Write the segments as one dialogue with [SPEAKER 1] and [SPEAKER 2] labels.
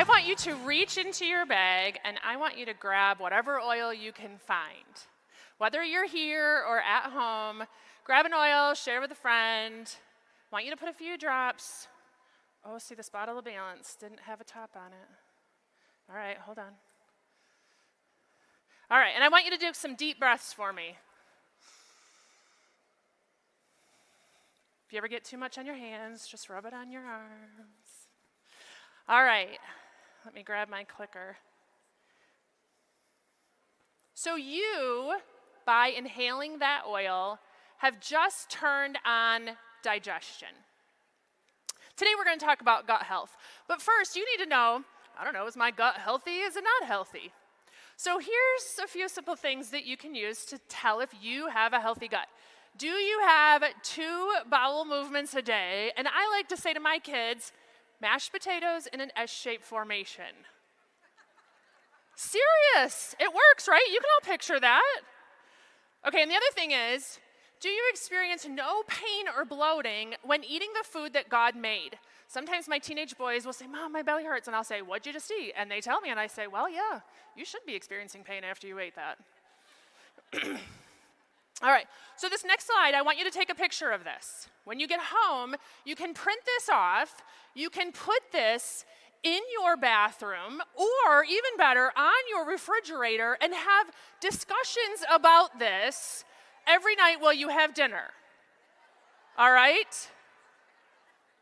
[SPEAKER 1] I want you to reach into your bag and I want you to grab whatever oil you can find. Whether you're here or at home, grab an oil, share with a friend. I want you to put a few drops. Oh, see, this bottle of Balance didn't have a top on it. All right, hold on. All right, and I want you to do some deep breaths for me. If you ever get too much on your hands, just rub it on your arms. All right, let me grab my clicker. So you, by inhaling that oil, have just turned on digestion. Today we're going to talk about gut health. But first, you need to know, I don't know, is my gut healthy? Is it not healthy? So here's a few simple things that you can use to tell if you have a healthy gut. Do you have 2 bowel movements a day? And I like to say to my kids, mashed potatoes in an S-shaped formation. Serious, it works, right? You can all picture that. Okay, and the other thing is, do you experience no pain or bloating when eating the food that God made? Sometimes my teenage boys will say, Mom, my belly hurts, and I'll say, what'd you just eat? And they tell me, and I say, well, yeah, you should be experiencing pain after you ate that. All right, so this next slide, I want you to take a picture of this. When you get home, you can print this off. You can put this in your bathroom, or even better, on your refrigerator, and have discussions about this every night while you have dinner. All right?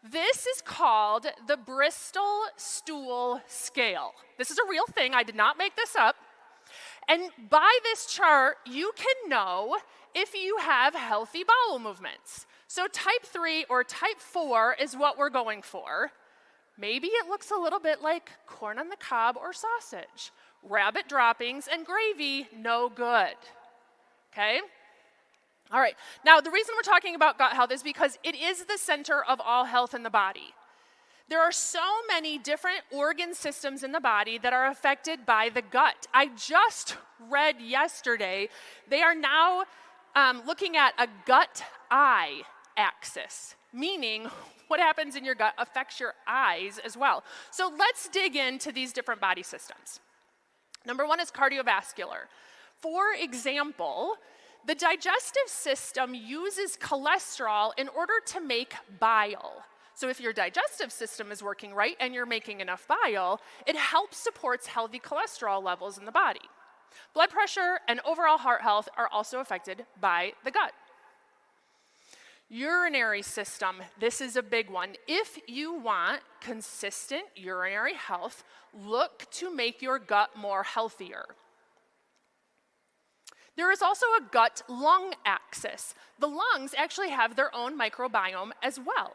[SPEAKER 1] This is called the Bristol Stool Scale. This is a real thing. I did not make this up. And by this chart, you can know if you have healthy bowel movements. So type 3 or type 4 is what we're going for. Maybe it looks a little bit like corn on the cob or sausage. Rabbit droppings and gravy, no good. Okay? All right. Now, the reason we're talking about gut health is because it is the center of all health in the body. There are so many different organ systems in the body that are affected by the gut. I just read yesterday, they are now looking at a gut-eye axis, meaning what happens in your gut affects your eyes as well. So let's dig into these different body systems. Number 1 is cardiovascular. For example, the digestive system uses cholesterol in order to make bile. So if your digestive system is working right and you're making enough bile, it helps supports healthy cholesterol levels in the body. Blood pressure and overall heart health are also affected by the gut. Urinary system, this is a big one. If you want consistent urinary health, look to make your gut more healthier. There is also a gut-lung axis. The lungs actually have their own microbiome as well.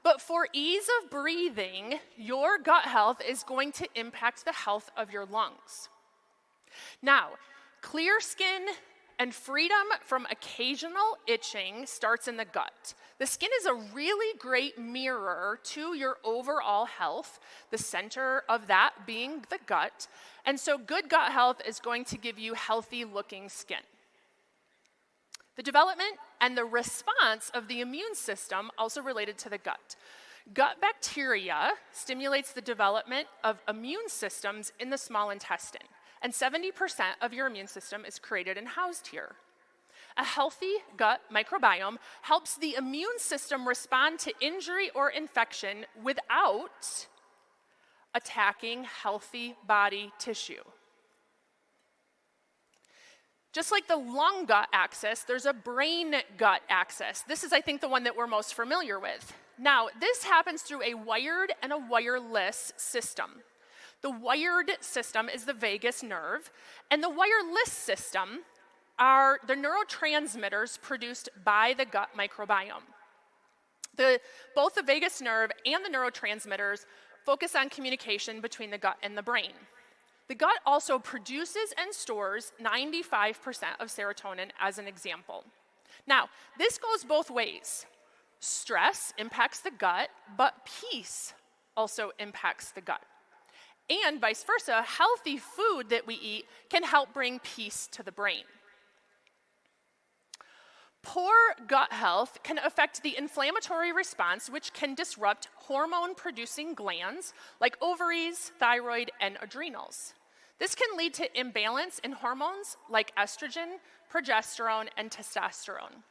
[SPEAKER 1] But for ease of breathing, your gut health is going to impact the health of your lungs. Now, clear skin and freedom from occasional itching starts in the gut. The skin is a really great mirror to your overall health, the center of that being the gut. And so good gut health is going to give you healthy looking skin. The development and the response of the immune system also related to the gut. Gut bacteria stimulates the development of immune systems in the small intestine, and 70% of your immune system is created and housed here. A healthy gut microbiome helps the immune system respond to injury or infection without attacking healthy body tissue. Just like the lung gut axis, there's a brain gut axis. This is, I think, the one that we're most familiar with. Now, this happens through a wired and a wireless system. The wired system is the vagus nerve, and the wireless system are the neurotransmitters produced by the gut microbiome. Both the vagus nerve and the neurotransmitters focus on communication between the gut and the brain. The gut also produces and stores 95% of serotonin, as an example. Now, this goes both ways. Stress impacts the gut, but peace also impacts the gut. And vice versa, healthy food that we eat can help bring peace to the brain. Poor gut health can affect the inflammatory response, which can disrupt hormone-producing glands like ovaries, thyroid, and adrenals. This can lead to imbalance in hormones like estrogen, progesterone, and testosterone.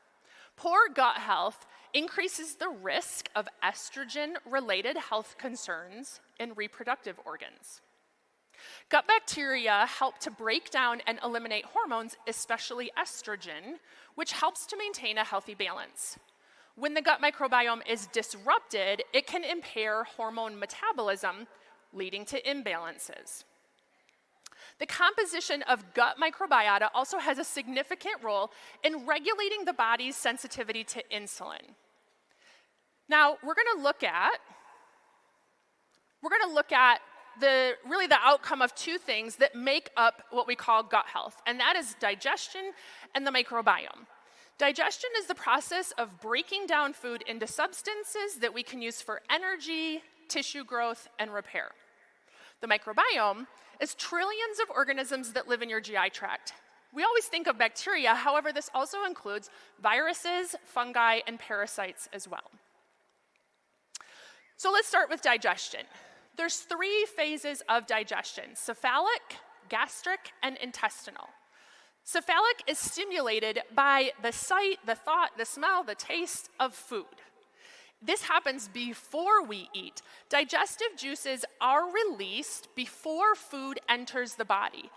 [SPEAKER 1] Poor gut health increases the risk of estrogen-related health concerns in reproductive organs. Gut bacteria help to break down and eliminate hormones, especially estrogen, which helps to maintain a healthy balance. When the gut microbiome is disrupted, it can impair hormone metabolism, leading to imbalances. The composition of gut microbiota also has a significant role in regulating the body's sensitivity to insulin. Now, we're going to look at the outcome of two things that make up what we call gut health, and that is digestion and the microbiome. Digestion is the process of breaking down food into substances that we can use for energy, tissue growth, and repair. The microbiome is trillions of organisms that live in your GI tract. We always think of bacteria, however, this also includes viruses, fungi, and parasites as well. So let's start with digestion. There's 3 phases of digestion: cephalic, gastric, and intestinal. Cephalic is stimulated by the sight, the thought, the smell, the taste of food. This happens before we eat. Digestive juices are released before food enters the body.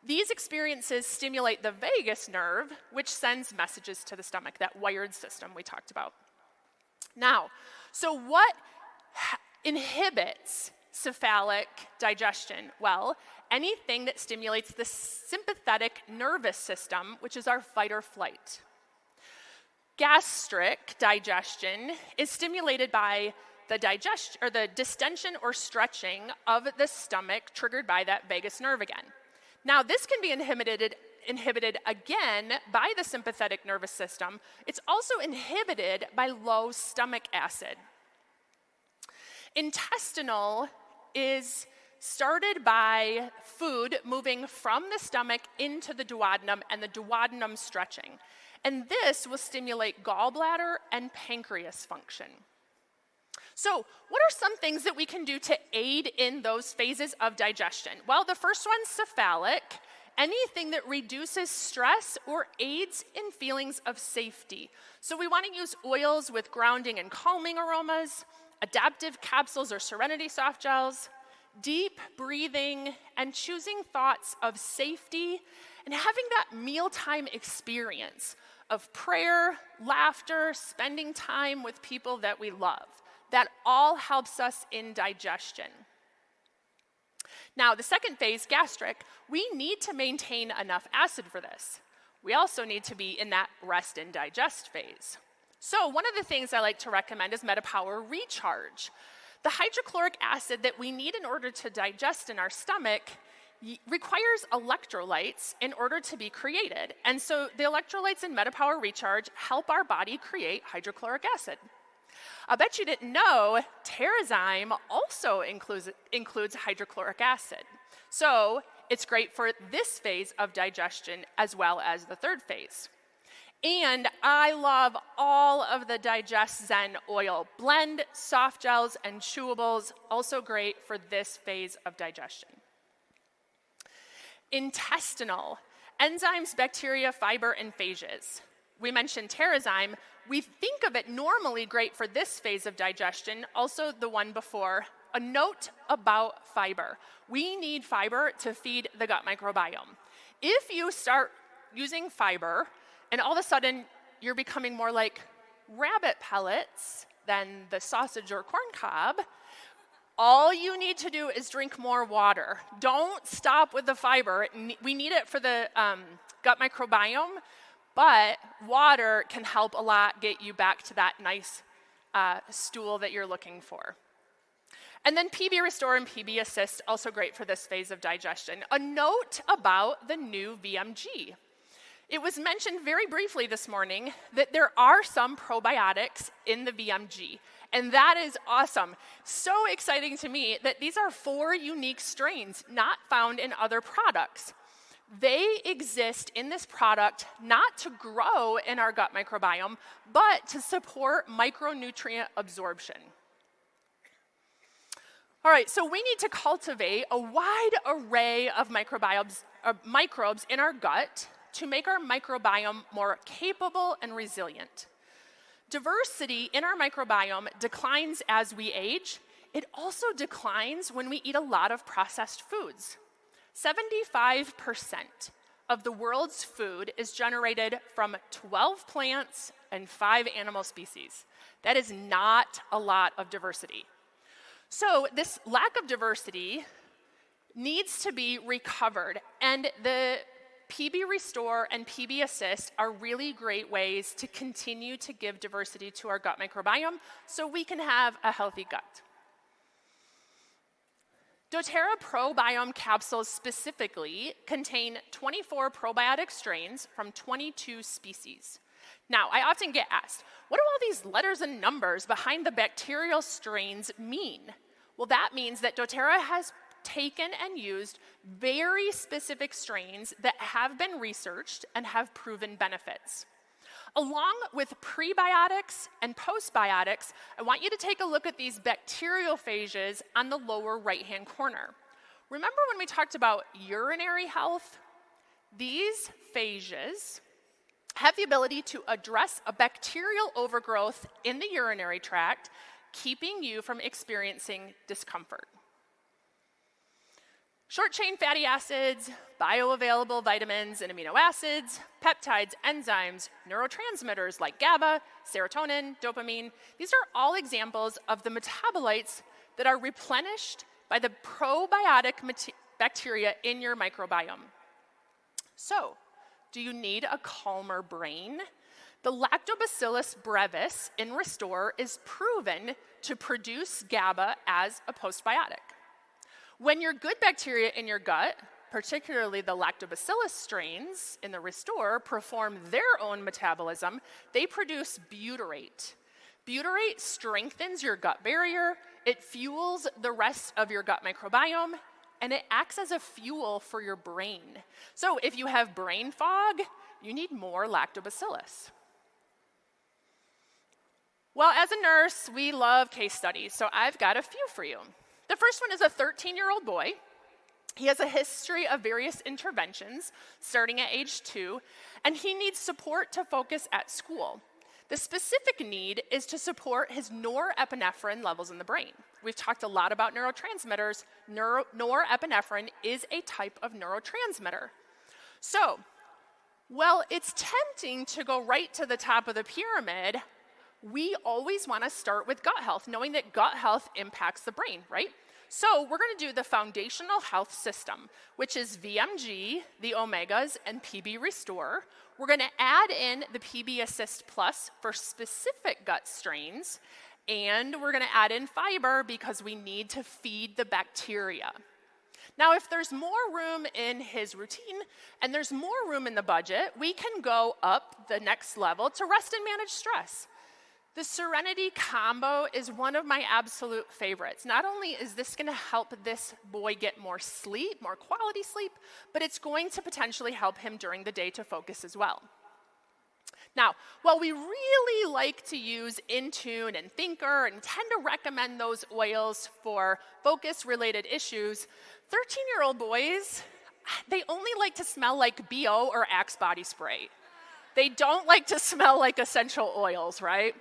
[SPEAKER 1] These experiences stimulate the vagus nerve, which sends messages to the stomach, that wired system we talked about. Now, so what inhibits cephalic digestion? Well, anything that stimulates the sympathetic nervous system, which is our fight or flight. Gastric digestion is stimulated by the distension or stretching of the stomach triggered by that vagus nerve again. Now, this can be inhibited again by the sympathetic nervous system. It's also inhibited by low stomach acid. Intestinal is started by food moving from the stomach into the duodenum and the duodenum stretching. And this will stimulate gallbladder and pancreas function. So, what are some things that we can do to aid in those phases of digestion? Well, the first one's cephalic. Anything that reduces stress or aids in feelings of safety. So we want to use oils with grounding and calming aromas, adaptive capsules or serenity soft gels, deep breathing, and choosing thoughts of safety, and having that mealtime experience of prayer, laughter, spending time with people that we love. That all helps us in digestion. Now, the second phase, gastric, we need to maintain enough acid for this. We also need to be in that rest and digest phase. So one of the things I like to recommend is MetaPower Recharge. The hydrochloric acid that we need in order to digest in our stomach requires electrolytes in order to be created. And so the electrolytes in MetaPower Recharge help our body create hydrochloric acid. I bet you didn't know TERRA also includes hydrochloric acid. So it's great for this phase of digestion as well as the third phase. And I love all of the Digest Zen oil blend, soft gels, and chewables, also great for this phase of digestion. Intestinal, enzymes, bacteria, fiber, and phages. We mentioned TerraZyme. We think of it normally great for this phase of digestion, also the one before. A note about fiber. We need fiber to feed the gut microbiome. If you start using fiber, and all of a sudden you're becoming more like rabbit pellets than the sausage or corn cob, all you need to do is drink more water. Don't stop with the fiber. We need it for the gut microbiome, but water can help a lot get you back to that nice stool that you're looking for. And then PB Restore and PB Assist, also great for this phase of digestion. A note about the new VMG. It was mentioned very briefly this morning that there are some probiotics in the VMG, and that is awesome. So exciting to me that these are 4 unique strains not found in other products. They exist in this product not to grow in our gut microbiome, but to support micronutrient absorption. All right, so we need to cultivate a wide array of microbes in our gut to make our microbiome more capable and resilient. Diversity in our microbiome declines as we age. It also declines when we eat a lot of processed foods. 75% of the world's food is generated from 12 plants and 5 animal species. That is not a lot of diversity. So this lack of diversity needs to be recovered, and the PB Restore and PB Assist are really great ways to continue to give diversity to our gut microbiome so we can have a healthy gut. doTERRA Probiome capsules specifically contain 24 probiotic strains from 22 species. Now, I often get asked, what do all these letters and numbers behind the bacterial strains mean? Well, that means that doTERRA has taken and used very specific strains that have been researched and have proven benefits. Along with prebiotics and postbiotics, I want you to take a look at these bacterial phages on the lower right-hand corner. Remember when we talked about urinary health? These phages have the ability to address a bacterial overgrowth in the urinary tract, keeping you from experiencing discomfort. Short-chain fatty acids, bioavailable vitamins and amino acids, peptides, enzymes, neurotransmitters like GABA, serotonin, dopamine. These are all examples of the metabolites that are replenished by the probiotic bacteria in your microbiome. So, do you need a calmer brain? The Lactobacillus brevis in Restore is proven to produce GABA as a postbiotic. When your good bacteria in your gut, particularly the lactobacillus strains in the Restore, perform their own metabolism, they produce butyrate. Butyrate strengthens your gut barrier, it fuels the rest of your gut microbiome, and it acts as a fuel for your brain. So if you have brain fog, you need more lactobacillus. Well, as a nurse, we love case studies, so I've got a few for you. The first one is a 13-year-old boy. He has a history of various interventions starting at age 2, and he needs support to focus at school. The specific need is to support his norepinephrine levels in the brain. We've talked a lot about neurotransmitters. Norepinephrine is a type of neurotransmitter. So, well, it's tempting to go right to the top of the pyramid. We always want to start with gut health, knowing that gut health impacts the brain, right? So we're going to do the foundational health system, which is VMG, the omegas, and PB Restore. We're going to add in the PB Assist Plus for specific gut strains, and we're going to add in fiber because we need to feed the bacteria. Now, if there's more room in his routine and there's more room in the budget, we can go up the next level to rest and manage stress. The Serenity combo is one of my absolute favorites. Not only is this going to help this boy get more sleep, more quality sleep, but it's going to potentially help him during the day to focus as well. Now, while we really like to use Intune and Thinker and tend to recommend those oils for focus-related issues, 13-year-old boys, they only like to smell like BO or Axe body spray. They don't like to smell like essential oils, right?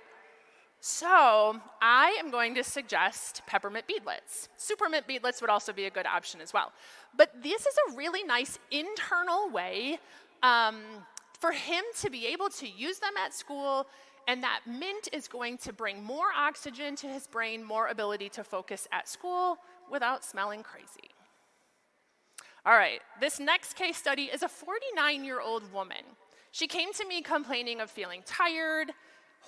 [SPEAKER 1] So I am going to suggest peppermint beadlets. Supermint beadlets would also be a good option as well. But this is a really nice internal way for him to be able to use them at school, and that mint is going to bring more oxygen to his brain, more ability to focus at school without smelling crazy. All right, this next case study is a 49-year-old woman. She came to me complaining of feeling tired,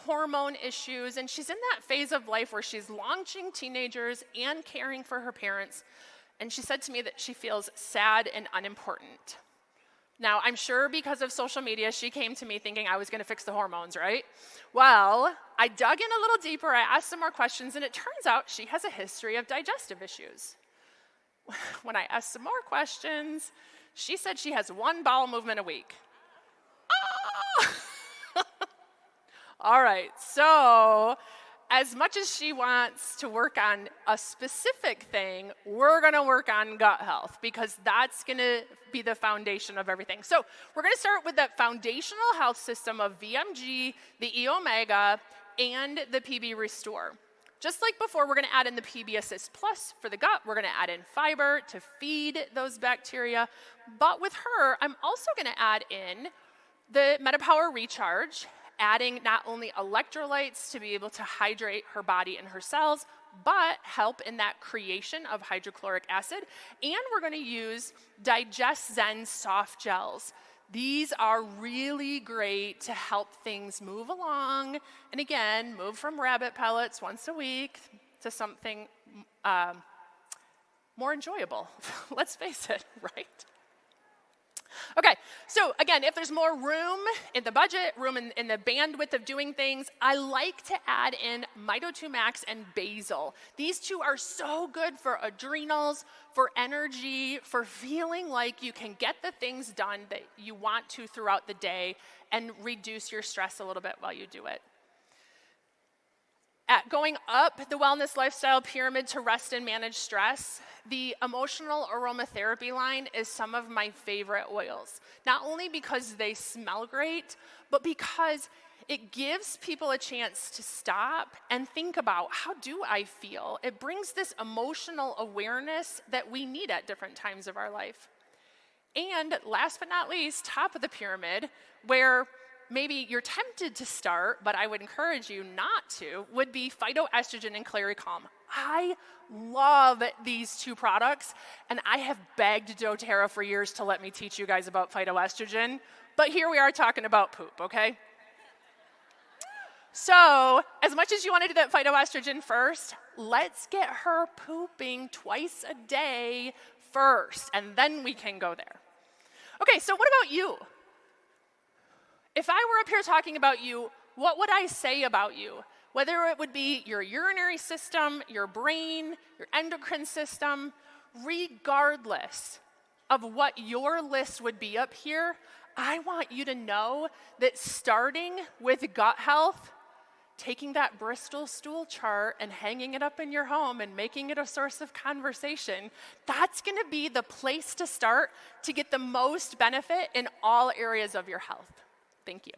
[SPEAKER 1] hormone issues, and she's in that phase of life where she's launching teenagers and caring for her parents, and she said to me that she feels sad and unimportant. Now, I'm sure because of social media, she came to me thinking I was going to fix the hormones, right? Well, I dug in a little deeper, I asked some more questions, and it turns out she has a history of digestive issues. When I asked some more questions, She said she has 1 bowel movement a week. Ah! All right, so as much as she wants to work on a specific thing, we're gonna work on gut health because that's gonna be the foundation of everything. So we're gonna start with that foundational health system of VMG, the E Omega, and the PB Restore. Just like before, we're gonna add in the PB Assist Plus for the gut. We're gonna add in fiber to feed those bacteria. But with her, I'm also gonna add in the MetaPower Recharge, adding not only electrolytes to be able to hydrate her body and her cells, but help in that creation of hydrochloric acid. And we're gonna use Digestion soft gels. These are really great to help things move along. And again, move from rabbit pellets once a week to something more enjoyable. Let's face it, right? Okay, so again, if there's more room in the budget, room in the bandwidth of doing things, I like to add in Mito2 Max and basil. These two are so good for adrenals, for energy, for feeling like you can get the things done that you want to throughout the day and reduce your stress a little bit while you do it. At going up the wellness lifestyle pyramid to rest and manage stress, the emotional aromatherapy line is some of my favorite oils. Not only because they smell great, but because it gives people a chance to stop and think about, how do I feel? It brings this emotional awareness that we need at different times of our life. And last but not least, top of the pyramid, where maybe you're tempted to start, but I would encourage you not to, would be phytoestrogen and Clary Calm. I love these two products, and I have begged doTERRA for years to let me teach you guys about phytoestrogen, but here we are talking about poop, okay? So, as much as you want to do that phytoestrogen first, let's get her pooping twice a day first, and then we can go there. Okay, so what about you? If I were up here talking about you, what would I say about you? Whether it would be your urinary system, your brain, your endocrine system, regardless of what your list would be up here, I want you to know that starting with gut health, taking that Bristol stool chart and hanging it up in your home and making it a source of conversation, that's gonna be the place to start to get the most benefit in all areas of your health. Thank you.